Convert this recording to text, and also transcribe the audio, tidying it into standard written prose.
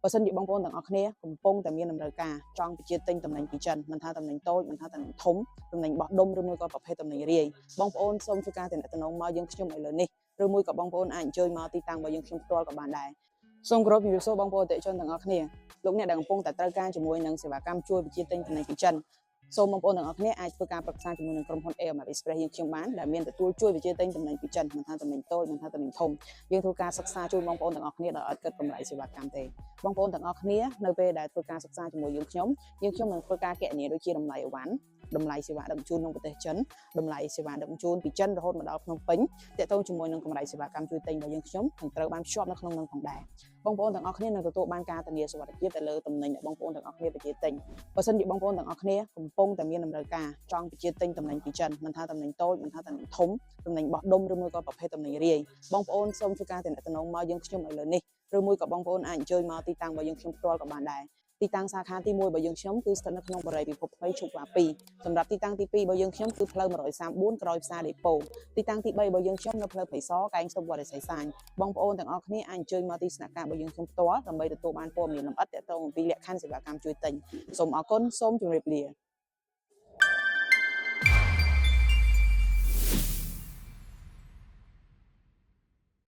បើសិនជាបងប្អូនទាំងអស់គ្នាកំពុងតែមានតម្រូវការចង់បញ្ជាទិញតំណែងពីចិនមិនថាតំណែងតូចមិនថាតំណែងធំតំណែងបោះដុំឬមួយក៏ប្រភេទតំណែងរាយបងប្អូនសូមធ្វើការទំនាក់ទំនងមកយើងខ្ញុំឥឡូវនេះឬមួយក៏បងប្អូនអាចអញ្ជើញមកទីតាំងរបស់យើងខ្ញុំផ្ទាល់ក៏បានដែរសូមគោរពជំរាបសួរបងប្អូនអតិថិជនទាំងអស់គ្នាលោកអ្នកដែលកំពុងតែត្រូវការជាមួយនឹងសេវាកម្មជួយបញ្ជាទិញតំណែងពីចិនសូមបងប្អូនទាំងអស់គ្នាអាចធ្វើការប្រឹក្សាជាមួយនឹងក្រុមហ៊ុន AMF Express យើងខ្ញុំបានដែលមានទទួលជួយបញ្ជាទិញតំណែងពីចិនមិនថាតំណែងតូចមិនថាតំណែងធំយើងធ្វើការសិក្សាជួយបងប្អូនទាំងអស់គ្នាដោយអត់គិតកម្រៃសេវាកម្មទេបងប្អូនទាំងអស់គ្នានៅពេលដែលធ្វើការសិក្សាជាមួយយើងខ្ញុំនឹងធ្វើការគណនាដូចជាតម្លៃអីវ៉ាន់តម្លៃសេវាដឹកជញ្ជូនក្នុងប្រទេសចិនតម្លៃសេវាដឹកជញ្ជូនពីចិនរហូតមកដល់ភ្នំពេញទាក់ទងជាមួយនឹងកម្រៃសេវាកម្មជួយទិញរបស់យើងខ្ញុំនឹងត្រូវបានភ្ជាប់នៅក្នុងនឹងផងដែរបងប្អូនទាំងអស់គ្នានឹងទទួលបានការធានាសុវត្ថិភាពទៅលើតំណែងដែលបងប្អូនទាំងអស់គ្នាបញ្ជាទិញបើសិនជាបងប្អូនទាំងអស់គ្នាកំពុងតែមានតម្រូវការចង់បញ្ជាទិញតំណែងពីចិនមិនថាតំណែងតូចមិនថាតំណែងធំតំណែងបោះដុំឬមួយក៏ប្រភេទតំណែងរាយបងប្អូនសូមធ្វើការទំនាក់ទំនងមកយើងខ្ញុំឥឡូវនេះឬមួយក៏បងប្អូនអាចអញ្ជើញមកទីតាំងរបស់យើងខ្ញុំផ្ទាល់ក៏បានដែរទីតាំងសាខាទី1របស់យើងខ្ញុំគឺស្ថិតនៅក្នុងបរិយាពិភពថ្មីឈប់វ៉ា2សម្រាប់ទីតាំងទី2របស់យើងខ្ញុំគឺផ្លូវ134ក្រោយផ្សារដេប៉ូទីតាំងទី3របស់យើងខ្ញុំនៅផ្លូវព្រៃសរកែងស្ទប់វត្តរិស័យសាញបងប្អូនទាំងអស់គ្នាអាចអញ្ជើញមកទីស្នាក់ការរបស់យើងខ្ញុំផ្ទាល់ដើម្បីទទួលបានព័ត៌មានលម្អិតទាក់ទងអំពីលក្ខខណ្ឌសេវាកម្មជួយទិញសូមអរគុណសូមជម្រាបលា